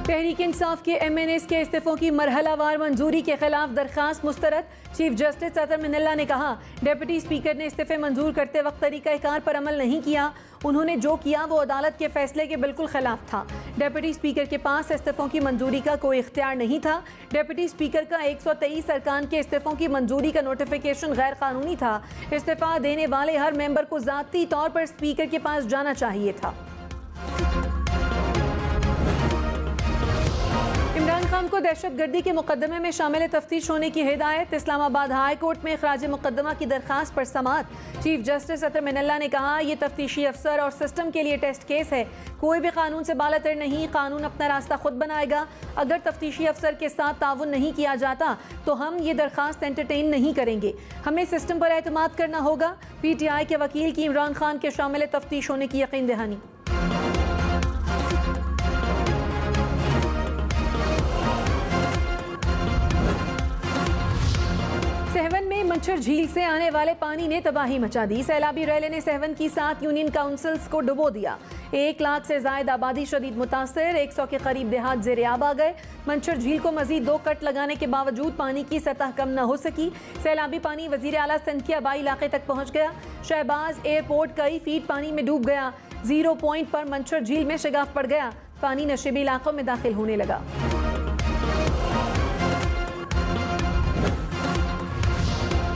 तहरीक इंसाफ के MNAs के इस्तीफों की मरहलावार मंजूरी के खिलाफ दरखास्त मुस्तरद। चीफ जस्टिस अतर मिनल्ला ने कहा, डिप्टी स्पीकर ने इस्तीफे मंजूर करते वक्त तरीक़ाकार पर अमल नहीं किया। उन्होंने जो किया वो अदालत के फैसले के बिल्कुल खिलाफ था। डिप्टी स्पीकर के पास इस्तीफों की मंजूरी का कोई इख्तियार नहीं था। डिप्टी स्पीकर का 123 अरकान के इस्तीफों की मंजूरी का नोटिफिकेशन गैर कानूनी था। इस्तीफा देने वाले हर मेंबर को ज़ाती तौर पर स्पीकर के पास जाना चाहिए था। इमरान खान को दहशतगर्दी के मुकदमे में शामिल तफ्तीश होने की हिदायत। इस्लामाबाद हाई कोर्ट में खराज मुकदमा की दरखास्त पर समाअत। चीफ जस्टिस अतर मिनल्ला ने कहा, यह तफ्तीशी अफसर और सिस्टम के लिए टेस्ट केस है। कोई भी कानून से बालातर नहीं, कानून अपना रास्ता खुद बनाएगा। अगर तफ्तीशी अफसर के साथ ताउन नहीं किया जाता तो हम ये दरखास्त एंटरटेन नहीं करेंगे। हमें सिस्टम पर एतमाद करना होगा। PTI के वकील की इमरान खान के शामिल तफ्तीश होने की यकीन दहानी। सहवन में मच्छर झील से आने वाले पानी ने तबाही मचा दी। सैलाबी रैले ने सहवन की 7 यूनियन काउंसिल्स को डुबो दिया। 1 लाख से जायद आबादी शदीद मुतासर, 100 के करीब देहात ज़ेर-ए-आब आ गए। मंछर झील को मजीद 2 कट लगाने के बावजूद पानी की सतह कम न हो सकी। सैलाबी पानी वजीर आला सिंध के आबाई इलाके तक पहुँच गया। शहबाज एयरपोर्ट कई फीट पानी में डूब गया। 0 पॉइंट पर मंछर झील में शगाफ पड़ गया। पानी नशीबी इलाकों में दाखिल होने लगा।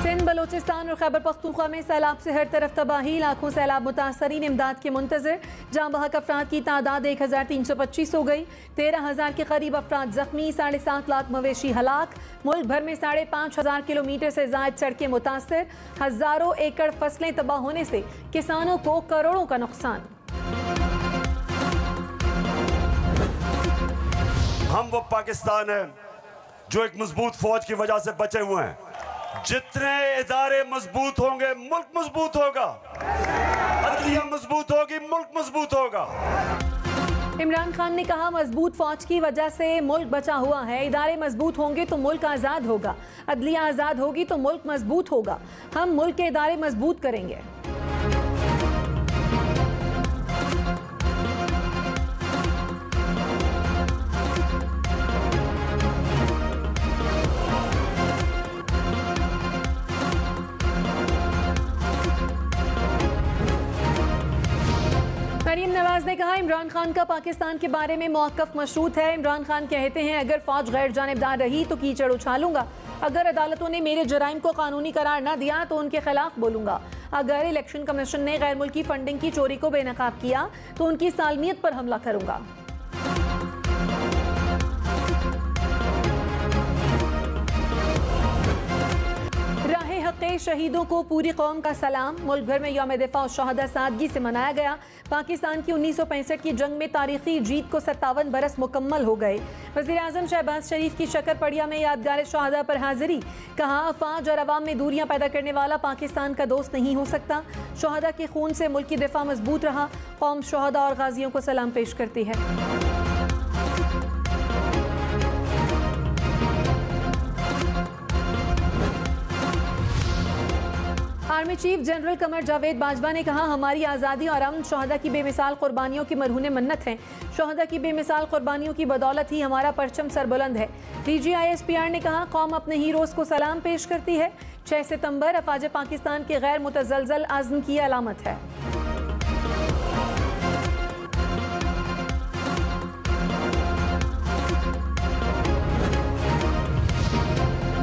सिंध, बलोचिस्तान और खैबर पख्तूनख्वा में सैलाब से हर तरफ तबाही। लाखों सैलाब मुतासरीन इमदाद के मुंतजर। जाँ बहक अफराद की तादाद 1325 हो गई। 13,000 के करीब अफराद जख्मी। 7.5 लाख मवेशी हलाक। मुल्क भर में 5,500 किलोमीटर से जायद सड़कें मुतासर। हजारों एकड़ फसलें तबाह होने से किसानों को करोड़ों का नुकसान। हम वो पाकिस्तान है जो एक मजबूत फौज की वजह से बचे हुए हैं। जितने इदारे मजबूत होंगे मुल्क मजबूत होगा, अदलिया मजबूत होगी मुल्क मजबूत होगा। इमरान खान ने कहा, मजबूत फौज की वजह से मुल्क बचा हुआ है। इदारे मजबूत होंगे तो मुल्क आज़ाद होगा, अदलिया आज़ाद होगी तो मुल्क मजबूत होगा। हम मुल्क के इदारे मजबूत करेंगे। मरीम नवाज ने कहा, इमरान खान का पाकिस्तान के बारे में मौक़िफ़ मशरूत है। इमरान खान कहते हैं, अगर फौज गैर जानिबदार रही तो कीचड़ उछालूंगा। अगर अदालतों ने मेरे जराइम को कानूनी करार न दिया तो उनके खिलाफ बोलूंगा। अगर इलेक्शन कमीशन ने गैर मुल्की फंडिंग की चोरी को बेनकाब किया तो उनकी सालमियत पर हमला करूंगा। शहीदों को पूरी कौम का सलाम। मुल्क भर में यौम दिफा और शहादा सादगी से मनाया गया। पाकिस्तान की 1965 की जंग में तारीखी जीत को 57 बरस मुकम्मल हो गए। वज़ीर आज़म शहबाज शरीफ की शकरपड़िया में यादगार शहादा पर हाजिरी। कहा, अफवाज और अवाम में दूरियां पैदा करने वाला पाकिस्तान का दोस्त नहीं हो सकता। शहादा के खून से मुल्क की दिफा मजबूत रहा। कौम शहादा और गाजियों को सलाम पेश करती है। Army chief general Qamar Javed Bajwa ने कहा, हमारी आज़ादी और अमन शहदा की बेमिसाल कुर्बानियों की मरहून मन्नत हैं। शहदा की बेमिसाल कुर्बानियों की बदौलत ही हमारा परचम सरबुलंद है। DGISPR ने कहा, कौम अपने हीरोज़ को सलाम पेश करती है। 6 सितंबर अफवाज पाकिस्तान के गैर मुतज़लज़ल आज़म की अलामत है।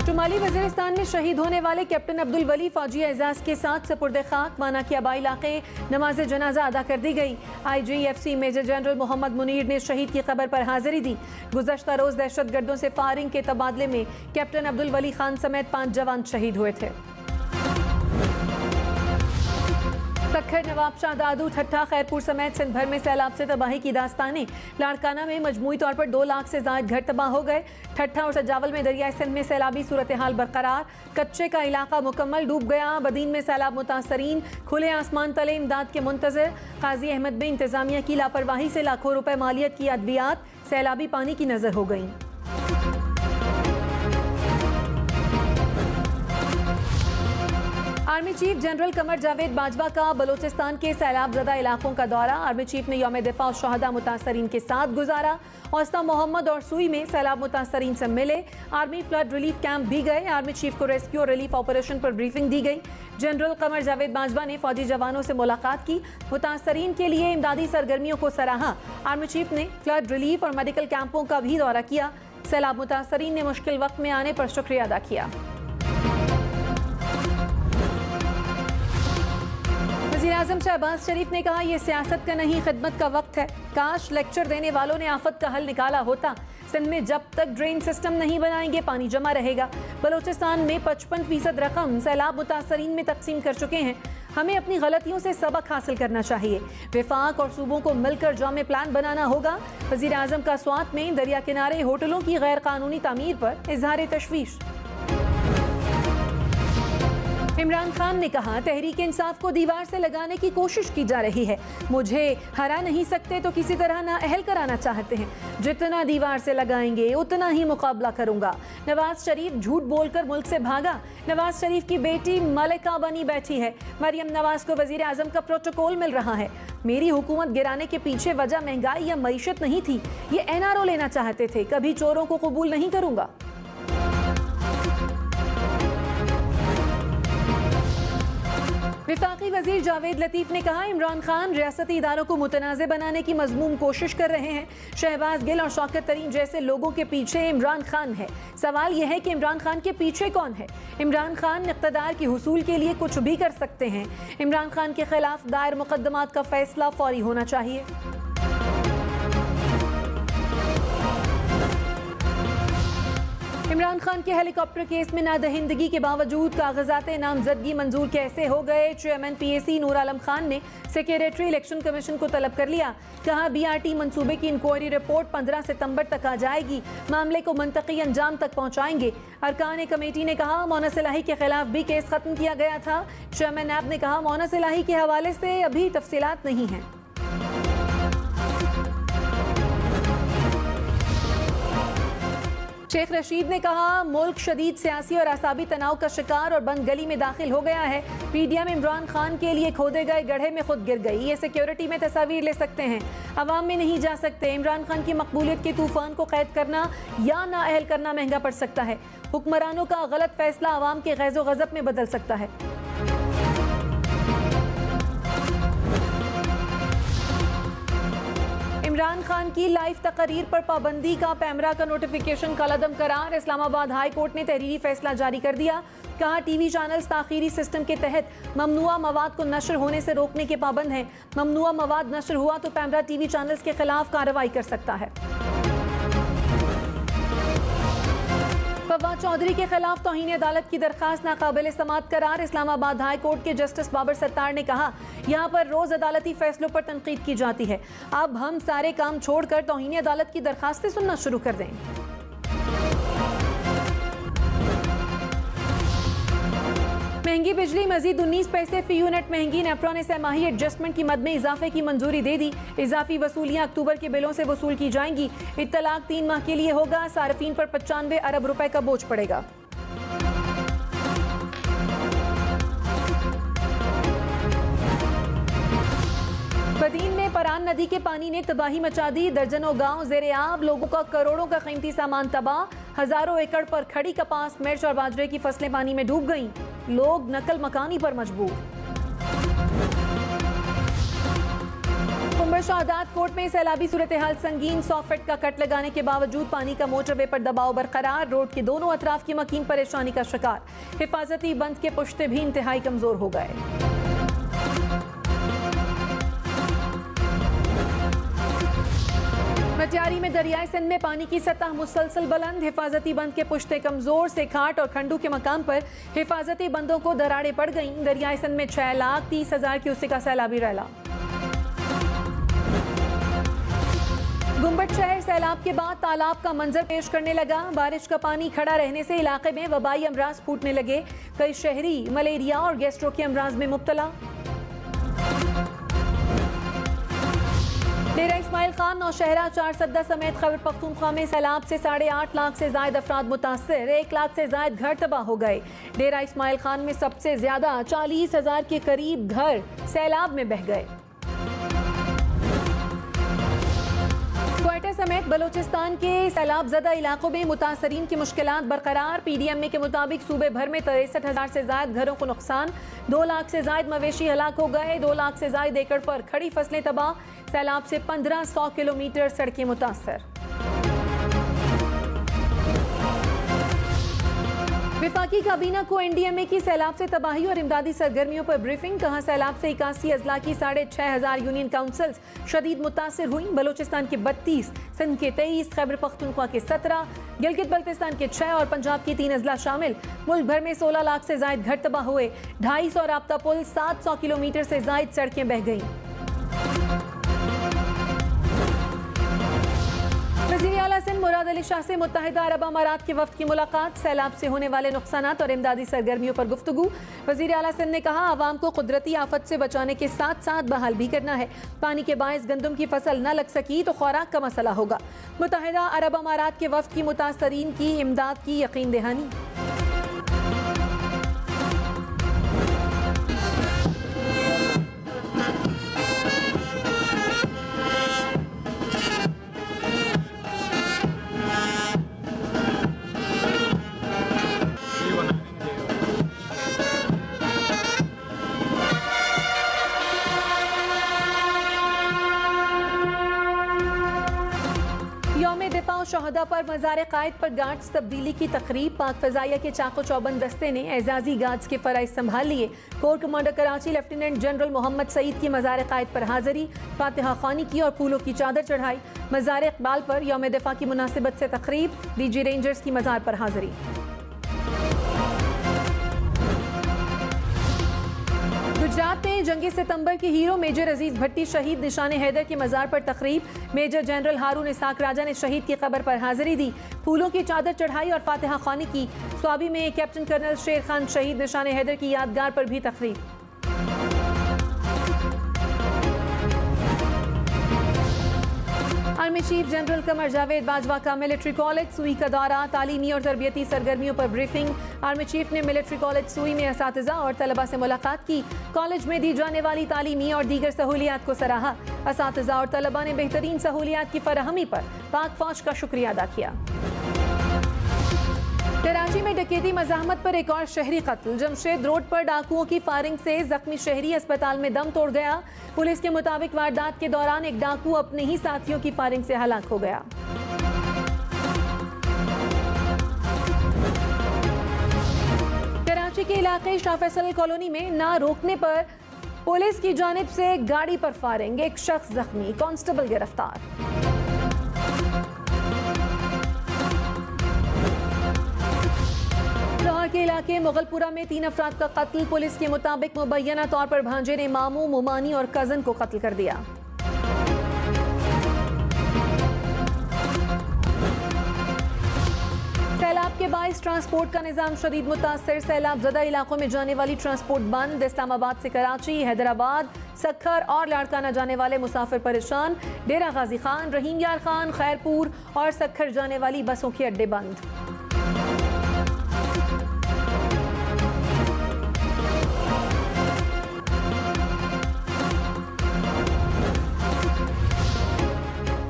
शुमाली वज़ीरिस्तान में शहीद होने वाले कैप्टन अब्दुल वली फौजी एजाज के साथ सपुर्द खाक माना के आबाई इलाके नमाज जनाजा अदा कर दी गई। IGFC major general Mohammad Munir ने शहीद की खबर पर हाजिरी दी। गुज़श्ता रोज़ दहशतगर्दों से फायरिंग के तबादले में कैप्टन अब्दुल वली खान समेत 5 जवान शहीद हुए थे। तखर, नवाबशाह, दादू, ठट्ठा, खैरपुर समेत सिंध भर में सैलाब से तबाही की दास्तानें। लाड़काना में मजमूई तौर पर 2 लाख से ज़ायद घर तबाह हो गए। ठट्ठा और सजावल में दरियाए सिंध में सैलाबी सूरत हाल बरकरार। कच्चे का इलाका मुकम्मल डूब गया। बदीन में सैलाब मुतासरीन। खुले आसमान तले इमदाद के मुंतजर। काजी अहमद में इंतजामिया की लापरवाही से लाखों रुपए मालियत की अद्वियात सैलाबी पानी की नजर हो गई। Army chief general Qamar Javed Bajwa का बलोचिस्तान के सैलाब ज़दा इलाकों का दौरा। आर्मी चीफ ने यौम दिफा और शहदा मुतासरीन के साथ गुजारा। हौसला मोहम्मद और सुई में सैलाब मुतासरीन से मिले। आर्मी फ्लड रिलीफ कैंप भी गए। आर्मी चीफ को रेस्क्यू और रिलीफ ऑपरेशन पर ब्रीफिंग दी गई। जनरल कमर जावेद बाजवा ने फौजी जवानों से मुलाकात की। मुतासरीन के लिए इमदादी सरगर्मियों को सराहा। आर्मी चीफ ने फ्लड रिलीफ और मेडिकल कैंपों का भी दौरा किया। सैलाब मुतासरीन ने मुश्किल वक्त में आने पर शुक्रिया अदा किया। वज़ीर-ए-आज़म शहबाज शरीफ ने कहा, यह सियासत का नहीं खिदमत का वक्त है। काश लेक्चर देने वालों ने आफत का हल निकाला होता। सिंध में जब तक ड्रेन सिस्टम नहीं बनाएंगे पानी जमा रहेगा। बलोचिस्तान में 55% रकम सैलाब मुतासरीन में तकसीम कर चुके हैं। हमें अपनी गलतियों से सबक हासिल करना चाहिए। वफाक और सूबों को मिलकर जामे प्लान बनाना होगा। वज़ीर-ए-आज़म का स्वात में दरिया किनारे होटलों की गैर कानूनी तामीर पर इजहार तशवीश। इमरान खान ने कहा, तहरीक इंसाफ को दीवार से लगाने की कोशिश की जा रही है। मुझे हरा नहीं सकते तो किसी तरह ना अहल कराना चाहते हैं। जितना दीवार से लगाएंगे उतना ही मुकाबला करूंगा। नवाज शरीफ झूठ बोलकर मुल्क से भागा। नवाज शरीफ की बेटी मलिका बनी बैठी है। मरियम नवाज को वजीर आजम का प्रोटोकॉल मिल रहा है। मेरी हुकूमत गिराने के पीछे वजह महंगाई या मईशत नहीं थी, ये NRO लेना चाहते थे। कभी चोरों को कबूल नहीं करूंगा। विफाकी वजीर जावेद लतीफ ने कहा, इमरान खान रियासती इदारों को मुतनाज़े बनाने की मजमूम कोशिश कर रहे हैं। शहबाज गिल और शौकत तरीन जैसे लोगों के पीछे इमरान खान है। सवाल यह है कि इमरान खान के पीछे कौन है। इमरान खान इक़्तिदार की हुसूल के लिए कुछ भी कर सकते हैं। इमरान खान के खिलाफ दायर मुकदमात का फैसला फौरी होना चाहिए। इमरान खान के हेलीकॉप्टर केस में नादहिंदगी के बावजूद कागजात नामजदगी मंजूर कैसे हो गए। चेयरमैन PAC नूर आलम खान ने सेक्रेटरी इलेक्शन कमीशन को तलब कर लिया। कहा, BRT मंसूबे की इंक्वायरी रिपोर्ट 15 सितंबर तक आ जाएगी। मामले को मंतकी अंजाम तक पहुंचाएंगे। अरकान कमेटी ने कहा, मोनस इलाही के खिलाफ भी केस खत्म किया गया था। चेयरमैन नैब ने कहा, मोनस इलाही के हवाले से अभी तफसीलात नहीं हैं। शेख रशीद ने कहा, मुल्क शदीद सियासी और असाबी तनाव का शिकार और बंद गली में दाखिल हो गया है। PDM इमरान खान के लिए खोदे गए गड्ढे में खुद गिर गई। ये सिक्योरिटी में तस्वीर ले सकते हैं, अवाम में नहीं जा सकते। इमरान खान की मकबूलियत के तूफान को कैद करना या नाअहल करना महंगा पड़ सकता है। हुक्मरानों का गलत फैसला अवाम के गैज़ो गज़ब में बदल सकता है। इमरान खान की लाइव तकरीर पर पाबंदी का पैमरा का नोटिफिकेशन कलअदम करार। इस्लामाबाद हाई कोर्ट ने तहरीरी फैसला जारी कर दिया। कहा, TV चैनल्स ताखीरी सिस्टम के तहत ममनुआ मवाद को नशर होने से रोकने के पाबंद हैं। ममनुआ मवाद नशर हुआ तो पैमरा TV चैनल्स के खिलाफ कार्रवाई कर सकता है। फवाद चौधरी के खिलाफ तौहीन अदालत की दरखास्त नाकाबिल समाअत करार। इस्लामाबाद हाई कोर्ट के जस्टिस बाबर सत्तार ने कहा, यहाँ पर रोज अदालती फैसलों पर तनकीद की जाती है। अब हम सारे काम छोड़कर तौहीन अदालत की दरखास्तें सुनना शुरू कर दें। महंगी बिजली मजीद 19 पैसे फी यूनिट महंगी। नेप्रा ने सहमाही एडजस्टमेंट की मद में इजाफे की मंजूरी दे दी। इजाफी वसूलियां अक्टूबर के बिलों से वसूल की जाएंगी। इत्तलाक 3 माह के लिए होगा। सार्फिन पर 95 अरब रुपए का बोझ पड़ेगा। बदीन में परान नदी के पानी ने तबाही मचा दी। दर्जनों गांव ज़ेरे आब, लोगों का करोड़ों का कीमती सामान तबाह। हजारों एकड़ पर खड़ी कपास, मिर्च और बाजरे की फसलें पानी में डूब गईं। लोग नकल मकानी पर मजबूर। कुंबर शाहदाद कोर्ट में सैलाबी सूरत हाल संगीन। 100 फीट का कट लगाने के बावजूद पानी का मोटरवे पर दबाव बरकरार। रोड के दोनों अतराफ की मकीन परेशानी का शिकार। हिफाजती बंद के पुश्ते भी इंतहाई कमजोर हो गए। मटियारी में दरियाई सिंध में पानी की सतह मुसलसल बुलंद। हिफाजती बंद के पुश्ते कमजोर से खाट और खंडू के मकाम पर हिफाजती बंदों को दरारें पड़ गईं। दरियाई सिंध में 6,30,000 क्यूसेक का सैलाबी रैला। गुम्बट शहर सैलाब के बाद तालाब का मंजर पेश करने लगा। बारिश का पानी खड़ा रहने से इलाके में वबाई अमराज फूटने लगे। कई शहरी मलेरिया और गैस्ट्रो के अमराज में मुब्तला। डेरा इस्माइल इस्माइल खान नौशहरा चारसद्दा समेत खैबर पख्तूनख्वा में सैलाब से 8.5 लाख से जायद अफराद मुतासर, 1 लाख से जायद घर तबाह हो गए। डेरा इस्माइल खान में सबसे ज्यादा 40,000 के करीब घर सैलाब में बह गए। क्वेटा समेत बलूचिस्तान के सैलाब ज़दा इलाकों में मुतासरीन की मुश्किलात बरकरार। PDMA के मुताबिक सूबे भर में 63,000 से जायद घरों को नुकसान, 2 लाख से जायद मवेशी हलाक हो गए, 2 लाख से जायद एकड़ पर खड़ी फसलें तबाह। सैलाब से 1500 किलोमीटर सड़कें मुतासर। विफाकी काबीना को NDMA की सैलाब से तबाही और इमदादी सरगर्मियों पर ब्रीफिंग। कहा सैलाब से 81 अजला की 6,500 यूनियन काउंसिल्स शदीद मुतासर हुई। बलूचिस्तान के 32, सिंध के 23, खैबर पख्तूनख्वा के 17, गिलगित बल्तिस्तान के 6 और पंजाब के 3 अजला शामिल। मुल्क भर में 16 लाख से जायद घर तबाह हुए। 250 राब्ता पुल, 700 किलोमीटर से जायद सड़कें बह गईं। वज़ीर आला सिंध मुराद अली शाह से मुत्तहिदा अरब अमारात के वफ्द की मुलाकात। सैलाब से होने वाले नुकसानात और इमदादी सरगर्मियों पर गुफ्तगू। वज़ीर आला सिंध ने कहा आवाम को कुदरती आफत से बचाने के साथ साथ बहाल भी करना है। पानी के बायस गंदम की फसल न लग सकी तो खुराक का मसला होगा। मुत्तहिदा अरब अमारात के वफ्द की मुतासरीन की इमदाद की यकीन दहानी। शहदा पर मज़ार कायद पर गार्ड्स तब्दीली की तकरीब। पाक फ़ज़ाइया के चाको चौबंद दस्ते ने एजाजी गार्ड्स के फ़राइज़ संभाल लिए। Corps commander Karachi lieutenant general Mohammad Saeed की मज़ार कायद पर हाज़िरी, फातिहा ख़्वानी की और फूलों की चादर चढ़ाई। मज़ार इक़बाल पर यौम दिफ़ा की मुनासिबत से तकरीब। DG रेंजर्स की मज़ार पर हाज़िरी। गुजरात में जंगे सितंबर के हीरो मेजर अजीज भट्टी शहीद निशाने हैदर के मज़ार पर तकरीब। मेजर जनरल हारून इसाक राजा ने शहीद की कब्र पर हाजिरी दी, फूलों की चादर चढ़ाई और फातिहा ख़्वानी की। स्वाबी में कैप्टन कर्नल शेर खान शहीद निशाने हैदर की यादगार पर भी तकरीब। Army chief general Qamar Javed Bajwa का मिलिट्री कॉलेज सुई का दौरा। तालीमी और तरबियती सरगर्मियों पर ब्रीफिंग। आर्मी चीफ ने मिलिट्री कॉलेज सुई में असातिज़ा और तलबा से मुलाकात की। कॉलेज में दी जाने वाली तालीमी और दीगर सहूलियात को सराहा। असातिज़ा और तलबा ने बेहतरीन सहूलियात की फराहमी पर पाक फौज का शुक्रिया अदा किया। कराची में डकैती मज़ाहमत पर एक और शहरी कत्ल। जमशेद रोड पर डाकुओं की फायरिंग से जख्मी शहरी अस्पताल में दम तोड़ गया। पुलिस के मुताबिक वारदात के दौरान एक डाकू अपने ही साथियों की फायरिंग से हलाक हो गया। कराची के इलाके शाह फैसल कॉलोनी में ना रोकने पर पुलिस की जानिब से गाड़ी पर फायरिंग, एक शख्स जख्मी, कांस्टेबल गिरफ्तार। लाहौर के इलाके मुगलपुरा में 3 अफराद का कत्ल। पुलिस के मुताबिक मुबैना तौर पर भांजे ने मामू, मुमानी और कजन को कत्ल कर दिया। सैलाब के बाइस ट्रांसपोर्ट का निजाम शदीद मुतासर। सैलाब ज़दा इलाकों में जाने वाली ट्रांसपोर्ट बंद। इस्लामाबाद से कराची, हैदराबाद, सक्खर और लाड़काना जाने वाले मुसाफिर परेशान। डेरा गाजी खान, रहीम यार खान, खैरपुर और सक्खर जाने वाली बसों के अड्डे बंद।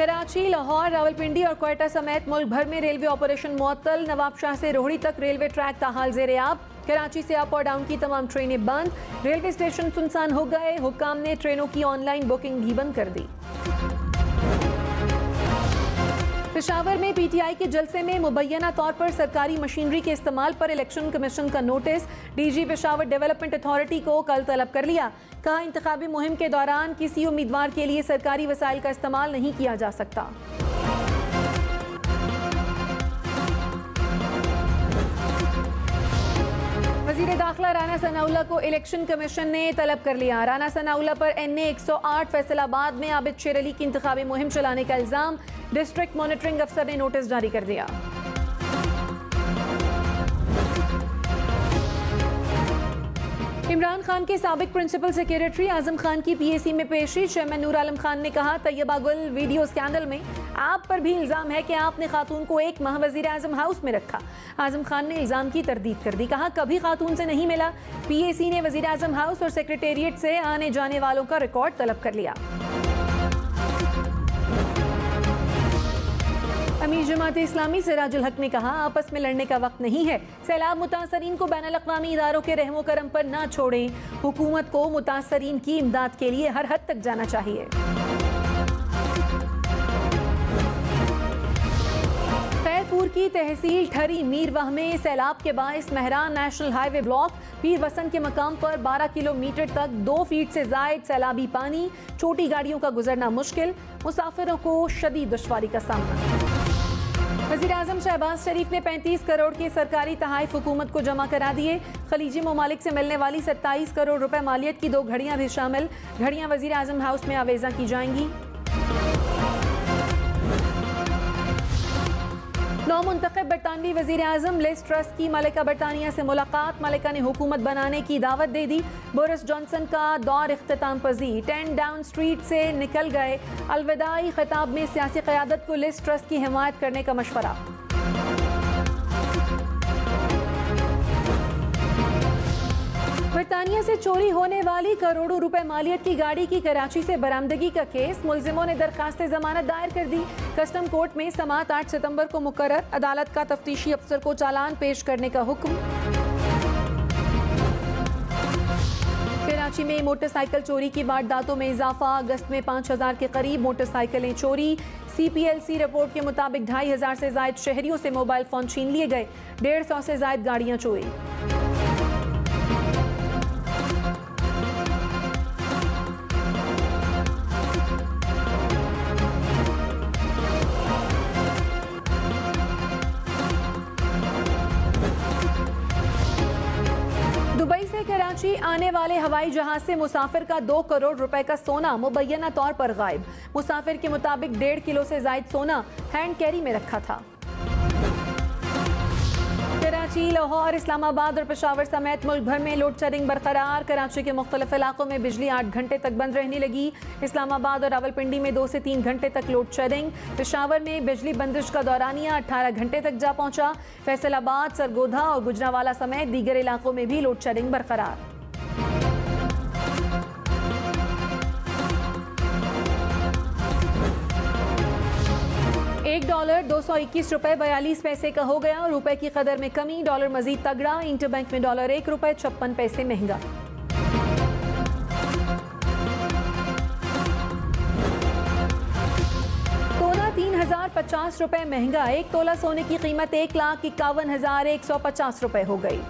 कराची, लाहौर, रावलपिंडी और क्वेटा समेत मुल्क भर में रेलवे ऑपरेशन मुअत्तल। नवाबशाह से रोहड़ी तक रेलवे ट्रैक ताहाल ज़ेर-ए-आब। कराची से अप और डाउन की तमाम ट्रेनें बंद। रेलवे स्टेशन सुनसान हो गए। हुक्काम ने ट्रेनों की ऑनलाइन बुकिंग भी बंद कर दी। पेशावर में PTI के जलसे में मुबैना तौर पर सरकारी मशीनरी के इस्तेमाल पर इलेक्शन कमीशन का notice. DG Peshawar development authority को कल तलब कर लिया। कहा इंतखाबी मुहिम के दौरान किसी उम्मीदवार के लिए सरकारी वसाइल का इस्तेमाल नहीं किया जा सकता। वज़ीर दाखिला राना सनाउल्लाह को इलेक्शन कमीशन ने तलब कर लिया। राना सनाउल्लाह पर NA 108 फैसलाबाद में आबिद शेर अली की इंतखाबी मुहिम चलाने का इल्ज़ाम। डिस्ट्रिक्ट मॉनिटरिंग अफसर ने नोटिस जारी कर दिया। इमरान खान के साबिक प्रिंसिपल सेक्रेटरी आजम खान की पीएसी में पेशी। चेयरमैन नूर आलम खान ने कहा, तैयबा गुल वीडियो स्कैंडल में आप पर भी इल्जाम है कि आपने खातून को 1 माह वजीर आजम हाउस में रखा। आजम खान ने इल्जाम की तरदीद कर दी। कहा, कभी खातून से नहीं मिला। पीएसी ने वजीर आजम हाउस और सेक्रेटेरिएट से आने जाने वालों का रिकॉर्ड तलब कर लिया। अमीर जमात इस्लामी सिराजुल हक ने कहा, आपस में लड़ने का वक्त नहीं है। सैलाब मुतासरीन को बैनुल अक़वामी इदारों के रहमो करम पर ना छोड़ें। हुकूमत को मुतासरीन की इमदाद के लिए हर हद तक जाना चाहिए। खैरपुर की तहसील ठरी मीरवाह में सैलाब के बायस महरान नेशनल हाईवे ब्लॉक पीर वसन के मकाम पर 12 किलोमीटर तक 2 फीट से जायद सैलाबी पानी। छोटी गाड़ियों का गुजरना मुश्किल। मुसाफिरों को शदीद दुश्वारी का सामना। वज़ीर आज़म शहबाज शरीफ ने 35 करोड़ के सरकारी तहाइफ हुकूमत को जमा करा दिए। खलीजी ममालिक से मिलने वाली 27 करोड़ रुपए मालियत की 2 घड़ियां भी शामिल। घड़ियां वज़ीर आज़म हाउस में आवेजा की जाएंगी। नौमुंतखब बरतानवी वज़ीर आज़म लिज ट्रस की मलिका बरतानिया से मुलाकात। मलिका ने हुकूमत बनाने की दावत दे दी। बोरिस जॉनसन का दौर इख्तिताम पजीर। 10 डाउन स्ट्रीट से निकल गए। अलविदाई खिताब में सियासी क़यादत को लिज ट्रस की हिमायत करने का मशवरा। बरतानिया से चोरी होने वाली करोड़ों रुपए मालियत की गाड़ी की कराची से बरामदगी का केस। मुलजिमों ने दरखास्त जमानत दायर कर दी। कस्टम कोर्ट में समाअत 8 सितंबर को मुकर्रर। अदालत का तफ्तीशी अफसर को चालान पेश करने का हुक्म। कराची में मोटरसाइकिल चोरी की वारदातों में इजाफा। अगस्त में 5000 के करीब मोटरसाइकिलें चोरी। CPLC रिपोर्ट के मुताबिक 2500 से जायद शहरियों से मोबाइल फोन छीन लिए गए। 150 से जायद गाड़ियां चोरी। दुबई से कराची आने वाले हवाई जहाज से मुसाफिर का 2 करोड़ रुपए का सोना मुबैना तौर पर गायब। मुसाफिर के मुताबिक 1.5 किलो से जायद सोना हैंड कैरी में रखा था। कराची, लाहौर, इस्लामाबाद और पेशावर समेत मुल्क भर में लोड शेडिंग बरकरार। कराची के मुख्तलिफ इलाकों में बिजली 8 घंटे तक बंद रहने लगी। इस्लामाबाद और रावलपिंडी में 2 से 3 घंटे तक लोड शेडिंग। पेशावर में बिजली बंदिश का दौरानिया 18 घंटे तक जा पहुंचा। फैसलाबाद, सरगोधा और गुजरावाला समेत दीगर इलाकों में भी लोड शेडिंग बरकरार। $1 $221.42 का हो गया और रुपए की कदर में कमी। डॉलर मजीद तगड़ा। इंटरबैंक में डॉलर $1.56 महंगा। सोना 3050 रुपए महंगा। 1 तोला सोने की कीमत 1,51,150 रुपए हो गई।